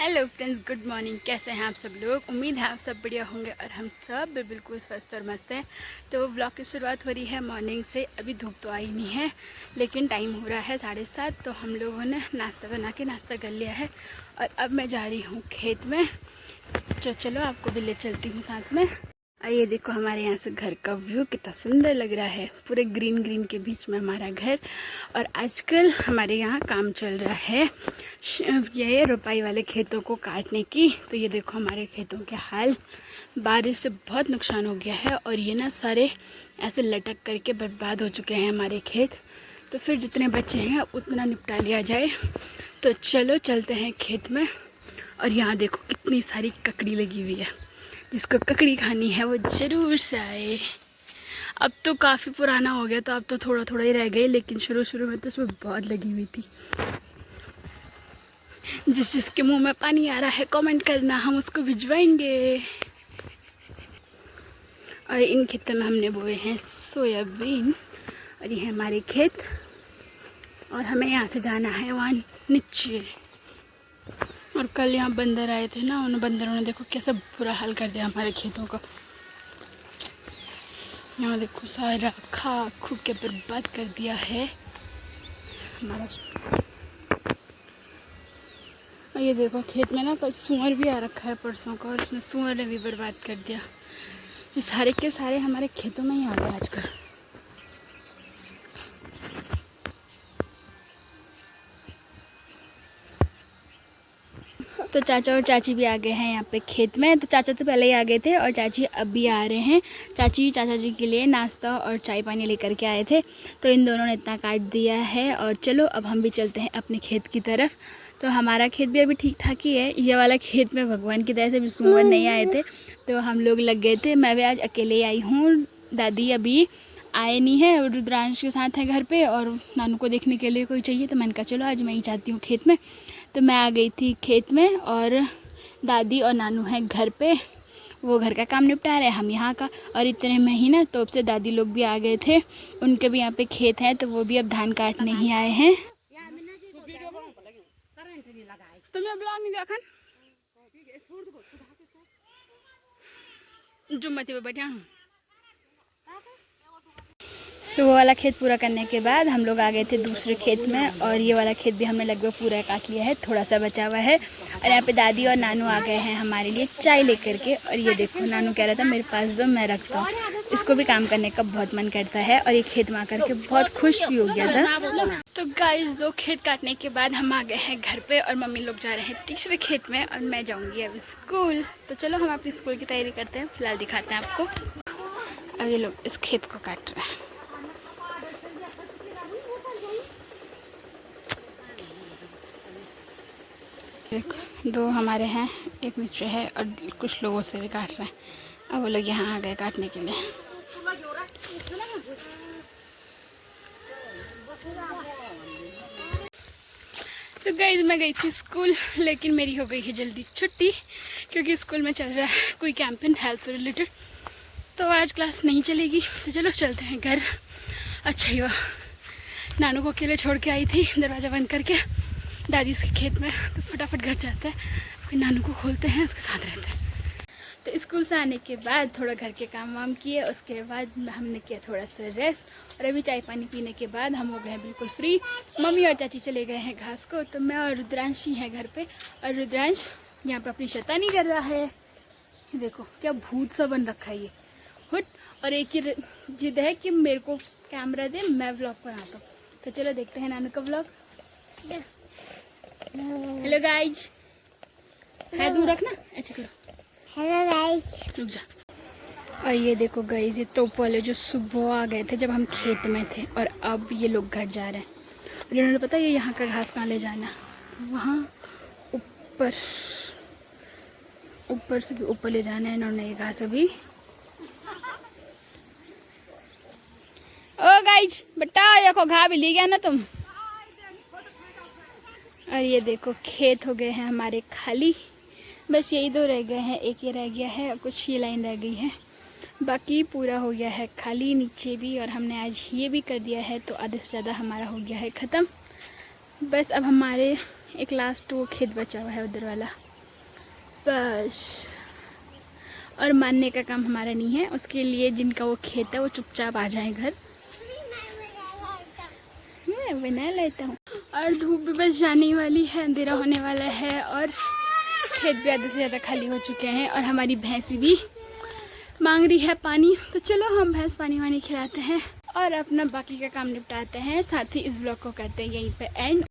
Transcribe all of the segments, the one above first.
Hello friends, good morning. कैसे हैं आप सब लोग? उम्मीद है आप सब बढ़िया होंगे और हम सब भी बिल्कुल स्वस्थ और मस्त हैं। तो ब्लॉग की शुरुआत हो रही है मॉर्निंग से। अभी धूप तो आई नहीं है लेकिन टाइम हो रहा है 7:30। तो हम लोगों ने नाश्ता बना के नाश्ता कर लिया है और अब मैं जा रही हूँ खेत में। तो चलो आपको भी ले चलती हूँ साथ में। ये देखो हमारे यहाँ से घर का व्यू कितना सुंदर लग रहा है। पूरे ग्रीन ग्रीन के बीच में हमारा घर। और आजकल हमारे यहाँ काम चल रहा है ये रुपाई वाले खेतों को काटने की। तो ये देखो हमारे खेतों के हाल। बारिश से बहुत नुकसान हो गया है और ये ना सारे ऐसे लटक करके बर्बाद हो चुके हैं हमारे खेत। तो फिर जितने बच्चे हैं उतना निपटा लिया जाए। तो चलो चलते हैं खेत में। और यहाँ देखो कितनी सारी ककड़ी लगी हुई है। जिसको ककड़ी खानी है वो ज़रूर से आए। अब तो काफ़ी पुराना हो गया तो अब तो थोड़ा थोड़ा ही रह गई, लेकिन शुरू शुरू में तो इसमें बहुत लगी हुई थी। जिसके मुंह में पानी आ रहा है कमेंट करना, हम उसको भिजवाएंगे। और इन खेतों में हमने बोए हैं सोयाबीन। और ये है हमारे खेत और हमें यहाँ से जाना है वहाँ नीचे। और कल यहाँ बंदर आए थे ना, उन बंदरों ने देखो कैसा बुरा हाल कर दिया हमारे खेतों का। यहाँ देखो सारा खा खू के बर्बाद कर दिया है हमारा। और ये देखो खेत में ना कल सूअर भी आ रखा है परसों का, और उसने सूअर ने भी बर्बाद कर दिया। ये सारे के सारे हमारे खेतों में ही आ गए आजकल। तो चाचा और चाची भी आ गए हैं यहाँ पे खेत में। तो चाचा तो पहले ही आ गए थे और चाची अब भी आ रहे हैं। चाची चाचा जी के लिए नाश्ता और चाय पानी लेकर के आए थे। तो इन दोनों ने इतना काट दिया है। और चलो अब हम भी चलते हैं अपने खेत की तरफ। तो हमारा खेत भी अभी ठीक ठाक ही है। ये वाला खेत में भगवान की दया से भी सूअर नहीं आए थे तो हम लोग लग गए थे। मैं भी आज अकेले आई हूँ, दादी अभी आए नहीं है और रुद्रांश के साथ है घर पे। और नानू को देखने के लिए कोई चाहिए तो मैंने कहा चलो आज मैं ही जाती हूँ खेत में। तो मैं आ गई थी खेत में और दादी और नानू हैं घर पे। वो घर का काम निपटा रहे हैं, हम यहाँ का। और इतने में ही ना तोप से दादी लोग भी आ गए थे। उनके भी यहाँ पे खेत हैं तो वो भी अब धान काटने ही आए हैं। तुम्हें ब्लॉग नहीं देखा जो मती पे बैठा हूँ। तो वो वाला खेत पूरा करने के बाद हम लोग आ गए थे दूसरे खेत में। और ये वाला खेत भी हमने लगभग पूरा काट लिया है, थोड़ा सा बचा हुआ है। और यहाँ पे दादी और नानू आ गए हैं हमारे लिए चाय लेकर के। और ये देखो नानू कह रहा था मेरे पास दो, मैं रखता हूँ। इसको भी काम करने का बहुत मन करता है और ये खेत में आकर के बहुत खुश भी हो गया था। तो गाइस दो खेत काटने के बाद हम आ गए हैं घर पे और मम्मी लोग जा रहे हैं तीसरे खेत में और मैं जाऊँगी अब स्कूल। तो चलो हम अपनी स्कूल की तैयारी करते हैं, फिलहाल दिखाते हैं आपको। अब ये लोग इस खेत को काट रहे हैं। दो हमारे हैं, एक नीचे है और कुछ लोगों से भी काट रहे हैं। अब वो लोग यहाँ आ गए काटने के लिए। तो गाइस मैं गई थी स्कूल, लेकिन मेरी हो गई है जल्दी छुट्टी क्योंकि स्कूल में चल रहा है कोई कैंपेन हेल्थ से रिलेटेड। तो आज क्लास नहीं चलेगी। तो चलो चलते हैं घर। अच्छा ही हुआ नानू को अकेले छोड़ के आई थी दरवाज़ा बंद करके दादी के खेत में। तो फटाफट घर जाते हैं, फिर नानू को खोलते हैं, उसके साथ रहते हैं। तो स्कूल से आने के बाद थोड़ा घर के काम वाम किए, उसके बाद हमने किया थोड़ा सा रेस्ट। और अभी चाय पानी पीने के बाद हम हो गए बिल्कुल फ्री। मम्मी और चाची चले गए हैं घास को, तो मैं और रुद्रांश ही हैं घर पे। और रुद्रांश यहाँ पे अपनी शैतानी कर रहा है। देखो क्या भूत सा बन रखा है ये हुट। और एक ही जिद है कि मेरे को कैमरा दे, मैं व्लॉग बनाता हूँ। तो चलो देखते हैं नानू का व्लॉग। हेलो गाइज, है दूर रखना, अच्छा करो। हेलो गाइज, रुक जा। और ये देखो गाइज, ये तोप वाले जो सुबह आ गए थे जब हम खेत में थे और अब ये लोग घर जा रहे हैं। और इन्होंने पता है ये यहाँ का घास कहाँ ले जाना, वहाँ ऊपर ऊपर से भी ऊपर ले जाना है इन्होंने ये घास अभी। ओ गाइज बेटा देखो घा भी ले गया ना तुम। और ये देखो खेत हो गए हैं हमारे खाली, बस यही दो रह गए हैं, एक ये रह गया है और कुछ ये लाइन रह गई है, बाकी पूरा हो गया है खाली नीचे भी। और हमने आज ये भी कर दिया है तो आधे से ज़्यादा हमारा हो गया है ख़त्म। बस अब हमारे एक लास्ट वो खेत बचा हुआ है उधर वाला, बस। और मानने का काम हमारा नहीं है, उसके लिए जिनका वो खेत है वो चुपचाप आ जाए घर। मैं बना लेता हूँ। और धूप भी बस जाने वाली है, अंधेरा होने वाला है और खेत भी आधे से ज़्यादा खाली हो चुके हैं और हमारी भैंस भी मांग रही है पानी। तो चलो हम भैंस पानी वानी खिलाते हैं और अपना बाकी का काम निपटाते हैं। साथ ही इस ब्लॉग को करते हैं यहीं पे एंड।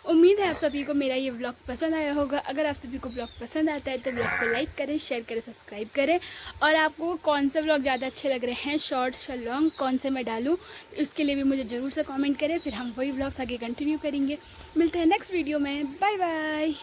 उम्मीद है आप सभी को मेरा ये व्लॉग पसंद आया होगा। अगर आप सभी को ब्लॉग पसंद आता है तो ब्लॉग को लाइक करें, शेयर करें, सब्सक्राइब करें। और आपको कौन से व्लॉग ज़्यादा अच्छे लग रहे हैं, शॉर्ट्स या लॉन्ग, कौन से मैं डालूँ, इसके लिए भी मुझे ज़रूर से कमेंट करें। फिर हम वही व्लॉग्स आगे कंटिन्यू करेंगे। मिलते हैं नेक्स्ट वीडियो में। Bye bye.